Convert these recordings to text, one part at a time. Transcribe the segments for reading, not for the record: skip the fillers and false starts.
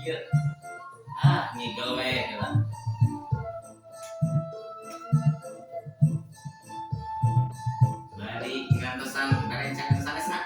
mikir ngigel we gitu. Bari ngantosan ngarencakeun sanesna.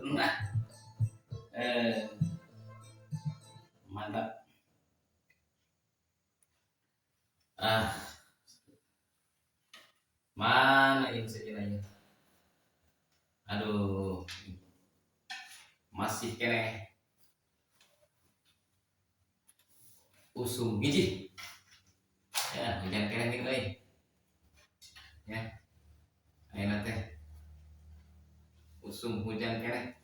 Nah, mantap. Mana ini sejenanya? Aduh, masih kene usum gigi. Ya, hujan kene nih, euy. Ya. Ayeuna teh usum hujan kene.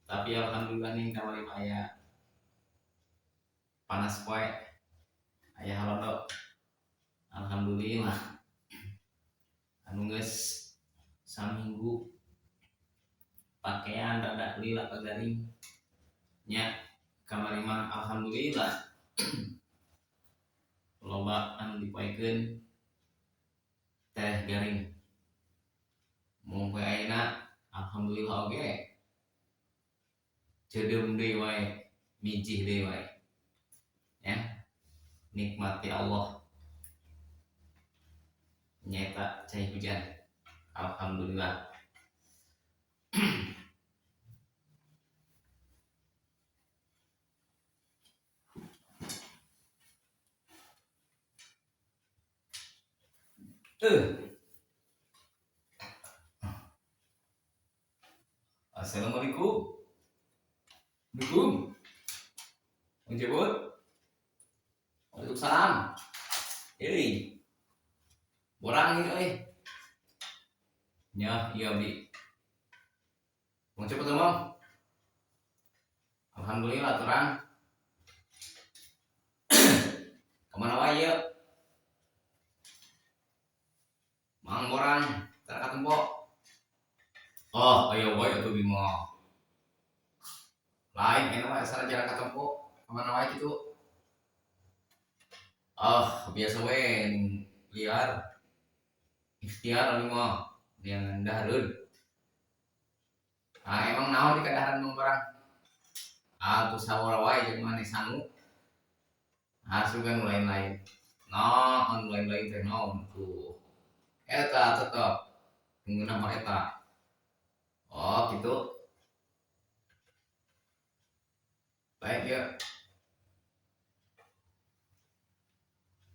Tapi alhamdulillah nih kamari aya panas poe. Aya halodo. Alhamdulillah. Anu geus saminggu pakaian rada lila kagaring nya kamari mah alhamdulillah loba anu dipoekeun teh garing mun poe ayeuna alhamdulillah oge ceudem deui wae mijih deui wae ya nikmati Allah nyata cai hujan alhamdulillah. Assalamualaikum. Assalamualaikum. Menjebut. Waalaikumsalam. Hei. Borang ini euy. Nya, iya Bi. Mau cepet ngomong. Alhamdulillah terang. Kemana wae ya? Mang orang tak ketemu. Oh, ayo wae atuh bimo. Lain enak wae asal jalan ketemu. Kemana wae gitu. Oh, biasa wae liar. Ikhtiar anu mah yang dahareun. Ah emang naon di kadaharan mong orang? Ah tuh sawara wae jeung maneh sangu. Ah sugan lain-lain. Naon lain-lain teh naon tuh. Eta tetep ngeunah mah eta. Oh gitu. Baik ya.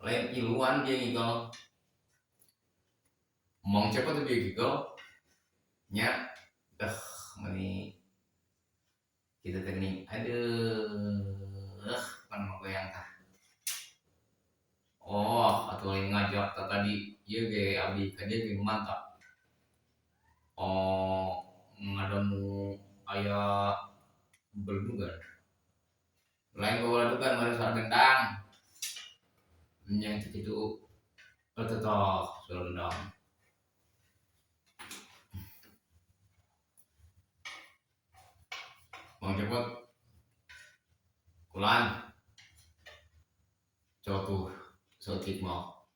Lain iluan dia ngigol. Mong cepet tuh dia ngigol. Nya. Meni kita tadi aduh kan mau goyang tah. Oh atau lain ngajak tadi ieu ge abdi ka dieu ge mantap. Oh ngademu aya berdugan. Lain bawa dugan harus gendang. Yang itu tetap sudah gendang. Bang cepet kulan coba sotik mau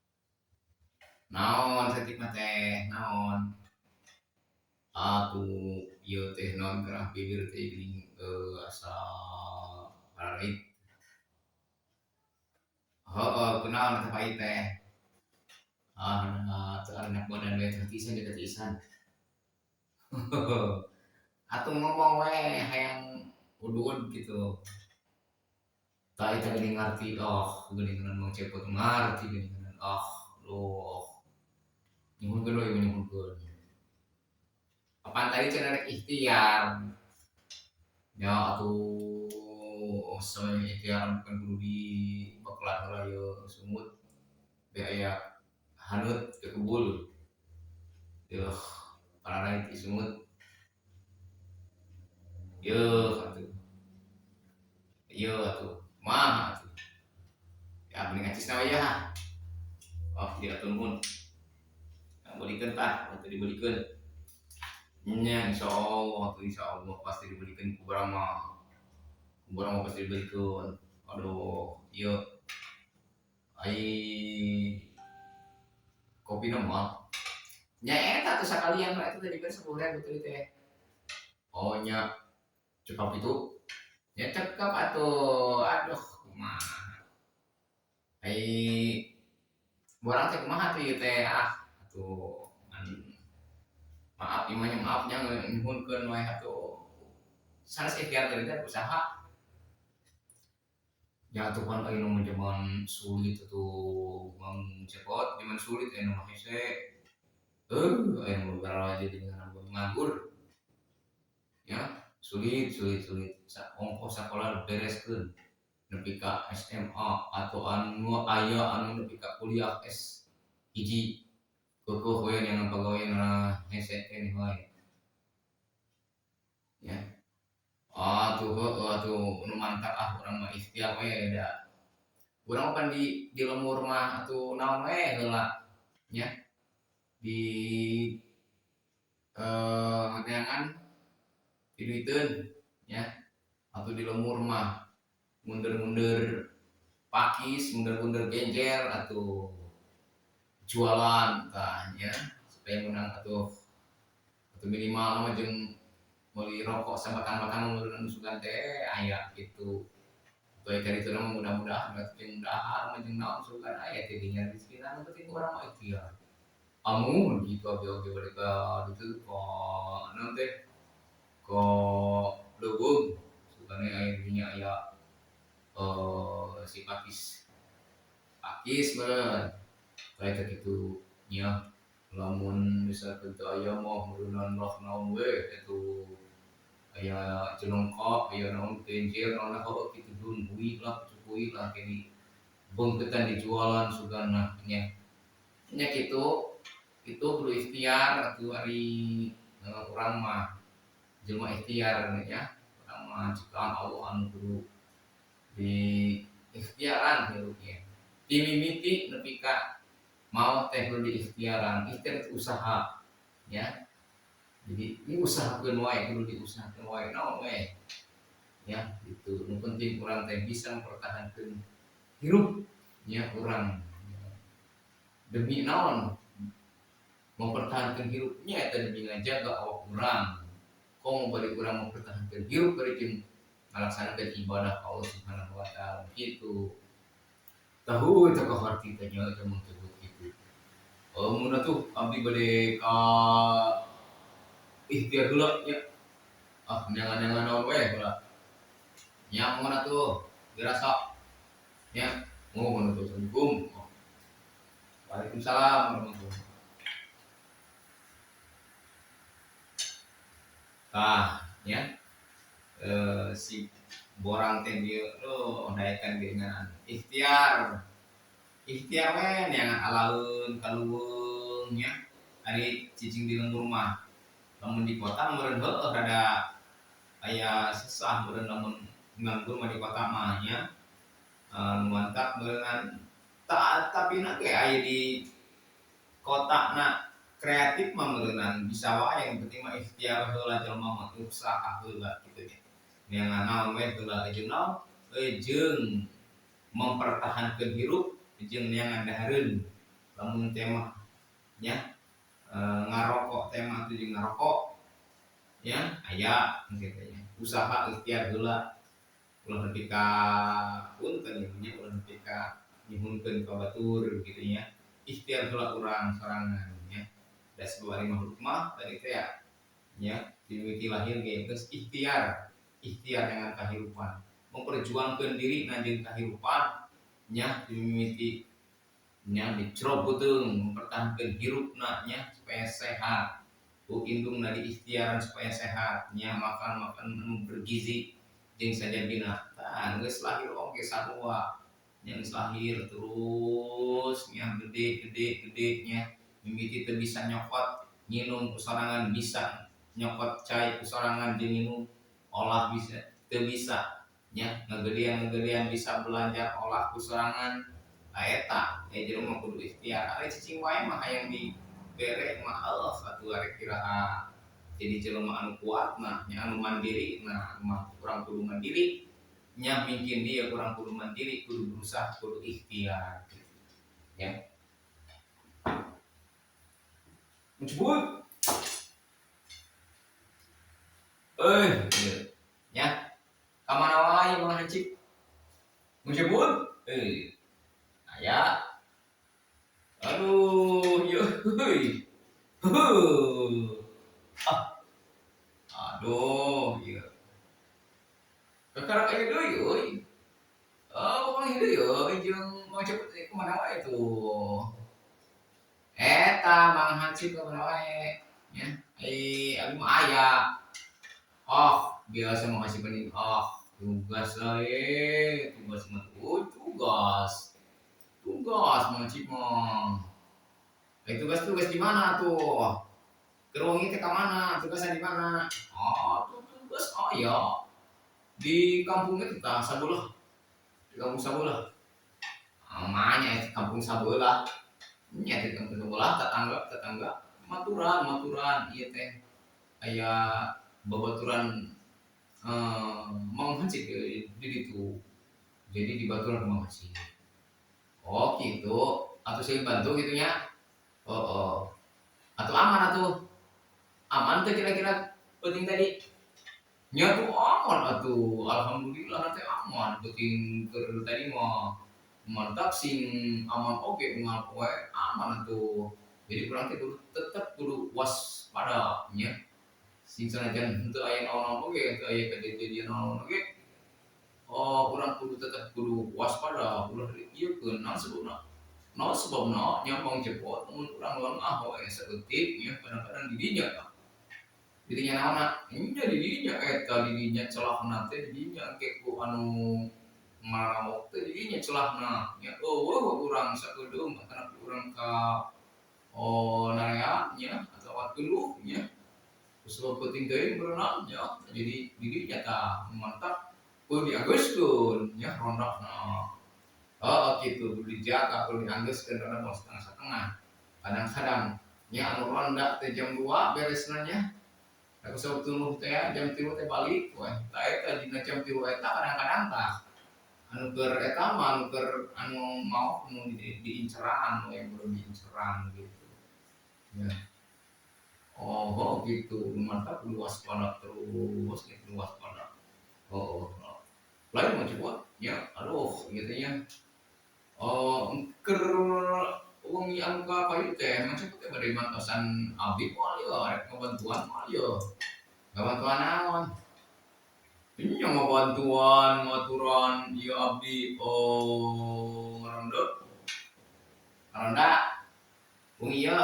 naon sotik mah teh naon aku ieu teh naon kerah bibir teh geuning asa parit heuh kunaon teh pait teh teu arenak badan we teh tisan dekat tisan atuh ngomong we hayang udud gitu. Tak itu gini ngerti, oh gini dengan mau cepet ngerti gini dengan loh nyuhun gue loh nyuhun gue. Apaan tadi cina rek ikhtiar, ya atuh semuanya ikhtiar bukan kudu di baklan raya sumut, biaya hanut ke kebul, ya para naik sumut, ya atuh, mah atuh, ya mending ngacis nawa ya, oh dia turun. Berikan tah atau diberikan nya insya Allah pasti diberikan kubarama pasti diberikan aduh iya ai kopi nama nya eta tuh sekalian itu tadi kan 10.000 betul teh oh nya cekap itu nya cekap atuh aduh mah ai barang teh kumaha tuh ieu teh atuh maaf imanya maafnya nyuhunkeun wae atuh sanes ikhtiar tadi teh usaha ya tuh kan ayo nama zaman sulit tuh mang cepot zaman sulit ayo nama hese ayo nama gara jadi dengan nganggur ya sulit ongkos sekolah bereskeun nepi ka SMA atau anu aya anu nepi ka kuliah S hiji keueuh we yang pagawean hese teh wae ya tuh nu mantap urang mah ikhtiar we da urang kan di lemur mah atuh naon we heula nya di ngedeangan diduiteun ya atuh di lemur mah mundur-mundur pakis mundur-mundur genjer atuh jualan tah ya supaya menang atuh minimal mah jeung meuli rokok sabakan-bakan mun sugan teh aya kitu. Baik dari itu nama mudah-mudahan jeung dahar mah jeung naon sugan aya teh dinya rezeki nu penting urang mah ikhtiar. Amun gitu oge mereka itu kok naon teh kok leuweung sugane aya dinya aya si pakis meureun. Kayak kitu nya lamun misalkan teu aya mah meureunna roh naon we itu aya jelongkok aya naon genjer naon heuh kitu dun buih lah kene beungketan dijualan sugana nya kitu itu kudu ikhtiar atuh ari urang mah jelema ikhtiar nya pertama ciptaan Allah anu kudu di ikhtiaran hirupnya dimimiti nepi ka mau teh kudu di ikhtiaran ikhtiar itu usaha ya jadi ini usahakeun wae kudu diusahakeun wae naon we ya itu nu penting urang teh bisa mempertahankeun hirup nya urang demi naon mempertahankan hirupnya eta demi ngajaga awak urang komo bari urang mempertahankan hirup bari jeung ngalaksanakeun ibadah Allah Subhanahu wa taala kitu tahu eta kaharti teh nya eta mung kitu mun atuh abdi bade ka ikhtiar heula nya neangan-neangan naon we heula nya mun atuh dirasa nya mun atuh assalamualaikum waalaikumsalam warahmatullahi ya si borang teh dia daekan dengan ikhtiar we neangan alaeun kaluweung nya ari cicing di lembur mah lamun di kota meureun heueuh rada aya susah meureun lamun nganggur mah di kota mah nya mantap meureun tapi ge aya di kota kreatif mah meureunnan bisa wae yang penting mah ikhtiar heula jelema mah usaha heula kitu nya neangan naon we heula jeung mempertahankeun hirup jeung neangan dahareun lamun teh mah nya ngarokok teh mah teu jeung ngarokok ya aya kitu nya usaha ikhtiar heula ulah nepi ka punten nya ulah nepi ka nyuhunkeun ka batur kitu nya ikhtiar heula urang sorangan da sabari makhluk mah tadi teh ya dimimiti lahir ge geus ikhtiar dengan kahirupan memperjuangkeun diri jeung kahirupan nya dimimiti nya dicroboteung mempertahankeun hirupna nya supaya sehat indungna di ikhtiaran supaya sehat nya makan anu bergizi jeung sajabina tah geus lahir oge sarua nya geus lahir terus nya gede nya mimiti teu bisa nyokot nginum kusorangan bisa nyokot cai kusorangan jeung nginum olah bisa teu bisa nya ngagedean bisa belajar olah kusorangan eta jelema kudu ikhtiar ari cicing wae mah hayang dibere mah atuh arek kiraha jadi jelema anu kuat nya anu mandiri mah urang kudu mandiri nya mungkin dia urang kudu mandiri kudu berusaha kudu ikhtiar ya mencebut ya kamana wae mah hancik mencebut aya aduh yeuh aduh ieu kakarak aya deui euy pokoknya deui jeung mencebut kamana wae tuh eta mang hansip kamana wae nya abi mah aya biasa mau ngasih pening tugas mah tugas hansip mah tugas di mana tuh keruang itu ke mana tugasnya di mana tugas ya di kampung itu tah sabelah di kampung sabelah namanya kampung sabelah nya di kampung sebelah tetangga maturan ieu teh aya babaturan Mang Hansip di ditu jadi di baturan Mang Hansip gitu atau saya bantu gitu nya atau aman tuh kira-kira penting tadi nya tuh aman atuh alhamdulillah nanti aman penting tadi mah mantap sing aman oge ngal we aman atuh jadi kurang teh tetep kudu waspada nya sing sanajan henteu aya naon-naon oge henteu aya kejadian naon oge urang kudu tetep kudu waspada ulah ieukeun naon sebabna nya mong cepot mun urang lengah we saeutik nya kadang-kadang di dinya naonna nya di dinya eta di dinya celahna teh di dinya engke ku anu maramok teh di dinya celahna nya urang sakedeung kana urang ka narea nya atau atuh nya Sebab penting teh berenang ya. Jadi nyata mantap. Diaguskeun ya ronda gitu dijaga kudu dianggeuskeun karena mau setengah-setengah. Kadang-kadang nya anu ronda teh jam 2 beresna nya. Aku sabtu teh jam 3 teh balik we. Tah eta dina jam 3 eta kadang-kadang tah anu keur eta mah anu mau diinceran we baru diinceran gitu. Ya. Oh, gitu. Mantap lu waspada terus gitu waspada. Oh. Lain mau coba ya aduh gitu ya. Keur wengi anu ka payu teh macam teh bade mantosan abdi moal ya arek ngabantuan moal ya. Ngabantuan naon? Nya ngabantuan ngaturan ieu abdi ngaronda. Ngaronda wengi ieu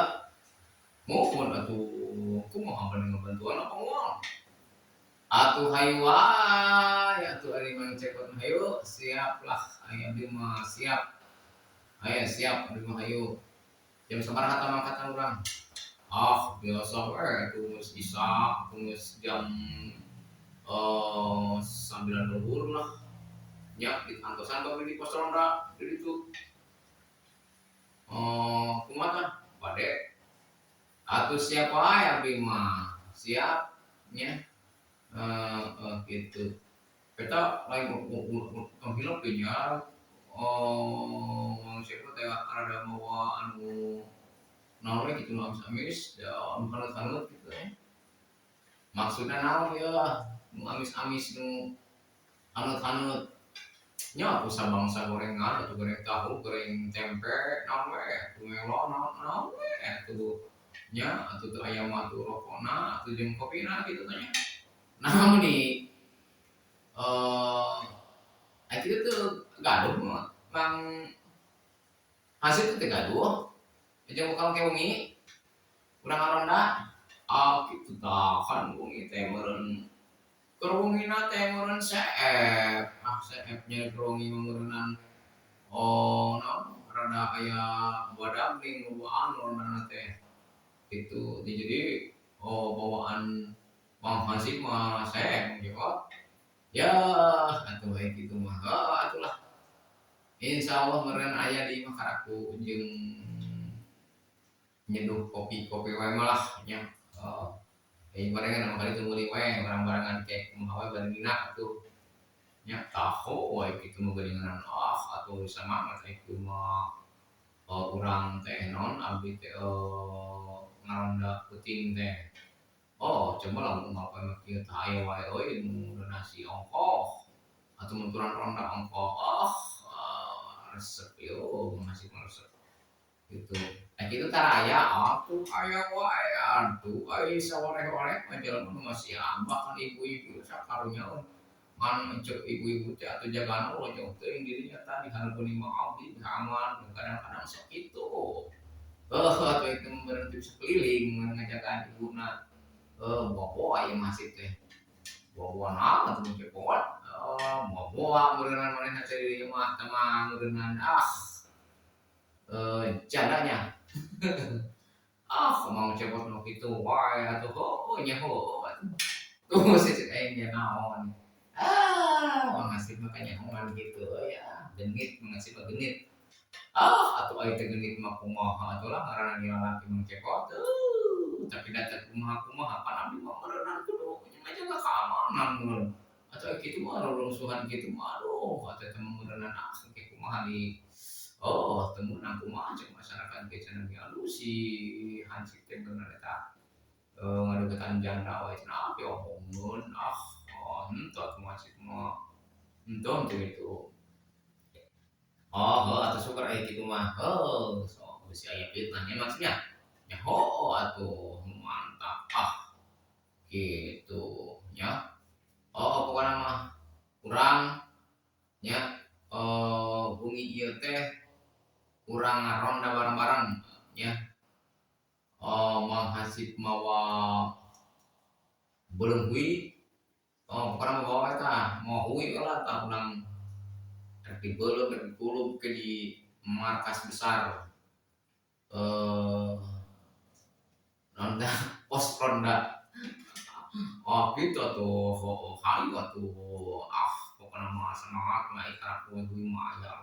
mohon atuh kumaha bade ngabantuan apa moal? Atuh hayu wae atuh ari mang cepot hayu siap lah aya abdi mah siap. Aya siap abdi mah hayu. Jam sabaraha tah mangkatan urang? Biasa we itu geus isa, geus jam 9 leuhur lah. Nya di kantosan bae di pos ronda di ditu. Kumaha tah? Bade. Atuh siap wae abdi mah. Siap nya. Gitu. Eta lain hilap teh nya. Siapa teh rada mawa anu naon we kitu amis-amis, ya anu kanut-kanut gitu ya. Maksudna naon ya? Nu amis-amis nu anut-anut. Nya atuh sabangsa gorengan atuh goreng tahu, goreng tempe, naon we, atuh melo naon we atuh nya atuh teu aya mah atuh rokona atuh jeung kopina gitu teh nya. Nah mun di kitu teu gaduh mah mang hasil teh gaduh. Jeung bakal ke wengi urang ngaronda kitu tah kan wengi teh meureun keur wengina teh meureun seep. Seep nya keur wengi mah meureunnan naon rada aya wadamling loba rondana teh. Gitu. Jadi bawaan Mang Hansip mah seep jawab. Ya atuh we kitu mah. Atulah. Insyaallah meureun aya di imah karaku jeung nyeduh kopi-kopi wae malah nya. Barengan nama kali teu meuli wae barang-barangan kek kumaha wae barenina atuh. Nya taho wae kitu mah geuningan atuh sama mah itu mah urang teh naon abdi teh ngaronda peuting teh. Coba lamun mah kieu tah aya wae euy nu donasi ongkoh atuh muturan ronda ongkoh. Resep yo masih resep gitu. Kitu tah aya atuh aya wae atuh ai sawareh-wareh mah jelema nu masih ambak kan ibu-ibu sakarunya man cek ibu-ibu teh atuh jagana ulah jauh teuing dirinya tah dihareupeun imah abdi aman kadang-kadang sok kitu. Atuh itu berhenti sekeliling ngajagaan ibuna. Boa ieu masih teh. Boa naon atuh teh boa. Boa meureunnan manehna teh di imah teh mah meureunnan jandanya. Mau cepot nu kitu wae atuh nya atuh. Tuh si cek aing nya naon. Mangasih makanya omongan gitu ya. Genit mangasih mah genit. Atuh aya teh genit mah kumaha atuh lah ngaranna dilalaki Mang Cepot. Tapi datang kumaha-kumaha pan abdi mah meureunnan kudu nyaga keamanan meureun. Atuh kitu mah rerungsuhan kitu mah aduh atuh teh meureunnan kayak kumaha di teu meunang kumaha cek masyarakat ge cenah ge aduh si Hansip teh bener eta ngadeukeutan janda wae cenah api omongkeun henteu atuh Hansip mah henteu gitu. Atuh syukur aya kitu mah. Sok geus aya fitnahnya maksudnya. Ya atuh mantap gitu nya. Pokona mah urang nya wengi ieu teh urang ngaronda bareng-bareng nya. Mang Hansip mawa beuleuh pokona mah bawa eta moal huwi lah tah urang rek dibeuleuh rek dikulub ke di markas besar ronda pos ronda gitu tuh hayu atuh pokoknya mah semangat mah ikrar kuwi mah ya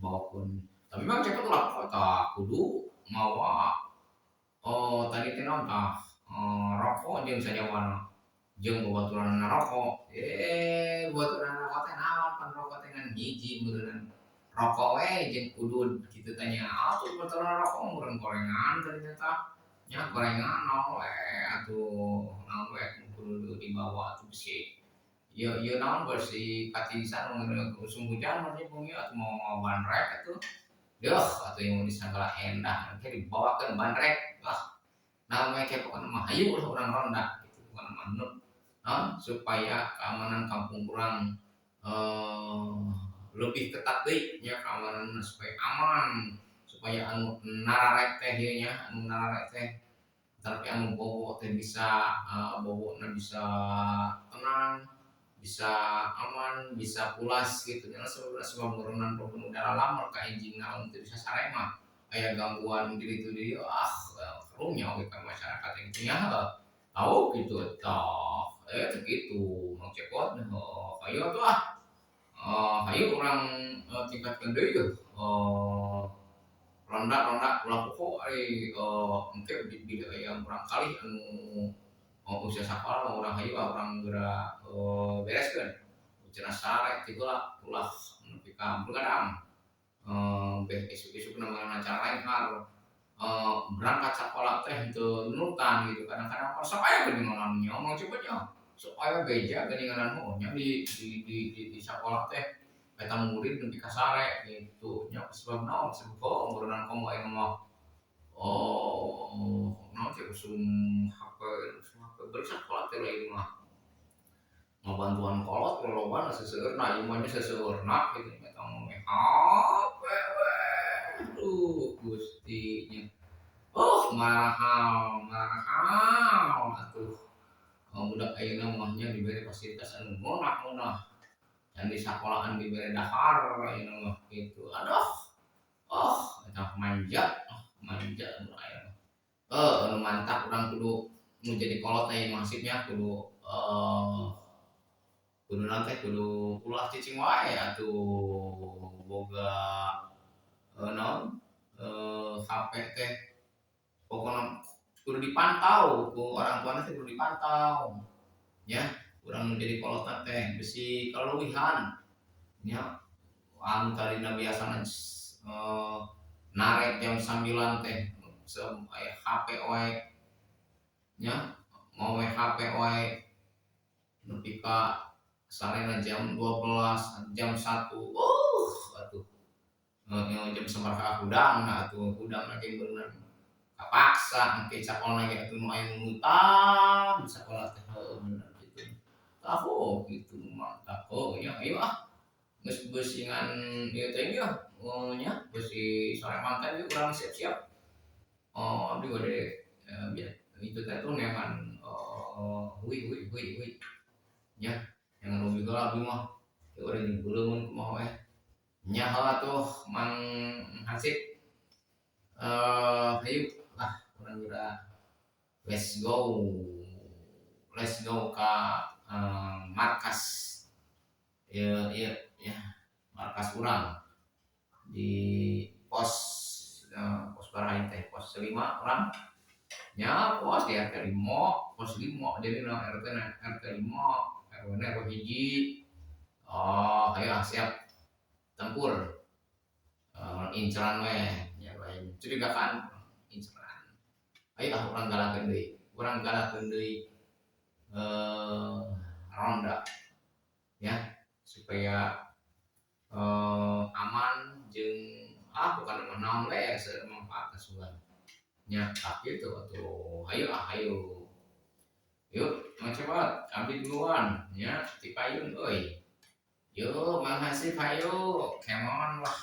bawakeun tapi memang cepet ulah kota kudu mawa tadi teh naon tah rokok jeung sajawana jeung babaturan rokok babaturan rokok teh naon pan rokok teh ngan hiji meureun rokok we jeung kudu kitu tanya atuh babaturan rokok meureun gorengan tadi teh nya gorengan naon we atuh naon we kudu dibawa atuh bisi ieu naon bersih katisan musim hujan mah bunyi atuh mau bandrek atuh deuh atuh yang disangkala endah ke dibawakeun bandrek nah we pokona mah hayu ulah urang ronda gitu pokona mah supaya keamanan kampung urang lebih ketat deui nya keamanan supaya aman supaya anu nararek teh ieu nya anu nararek teh tapi anu bobo teh bisa bobona bisa tenang bisa aman bisa pulas gitu nya sebab nurunan polusi udara lamar ka hiji naon teu bisa sarema aya gangguan di dieu karunya we ka masyarakat yang nya tahu gitu tah gitu mang cepot hayu atuh hayu urang tingkatkeun deui yeuh ronda ulah pokok engke di aya urang kali anu usia sakola urang hayu urang geura bereskeun cenah sare kitu lah ulah nepi ka begadang esuk-esuk nama acara lain berangkat sekolah teh teu nurutan gitu kadang-kadang sok aya geuningan nyomong cepetnya supaya beja geuningan nya di sekolah teh eta murid nepi ka sare gitu nya sebab naon sebab ngeureunnan komo aya mah naon teh usum HP beureus sekolah teh lain mah ngabantuan kolot lolobana seseueurna ieu mah seseueurna gitu eta mah HP Gusti nya mahal atuh budak ayeuna mah nya dibere fasilitas anu meunah can di sakolahan dibere dahar ayeuna mah kitu aduh eta manja anu aya anu mantap urang kudu nu jadi kolot teh masifnya kudu nanti kudu ulah cicing wae atuh boga naon HP teh pokoknya kudu dipantau ku orang tuanya teh kudu dipantau ya urang jadi kolotan teh bisi kaleuwihan nya anu tadina biasana narek jam 9 teh aya HP wae nya mau HP wae nepi ka sarena jam 12 jam 1 atuh jam sabar udang atuh udang lagi beunang kapaksa engke sakola ge atuh nu aya nunutan sakola teh bener kitu tahu kitu mantap ya ieu geus beusingan ieu teh nya beusi sore manten ieu urang siap-siap abdi bade itu teh tuh neangan hui nya yang rugi geula abdi mah teu urang dibeuleumeuan kumaha we nya tuh mang Hasib hayu urang udah let's go ka markas ya markas urang di pos baraha teh pos 5 urang nya pos di RT 5 pos 5 jadi RT 5 RW hiji hayu siap tempur inceran we nya bae curigakan inceran ayo urang galakeun deui ronda ya supaya aman jeung bukan naon we manfaatna sugan nya tak kitu atuh hayu yuk coba abdi duluan nya ti payun euy yuk Mang Hasib hayu kemon lah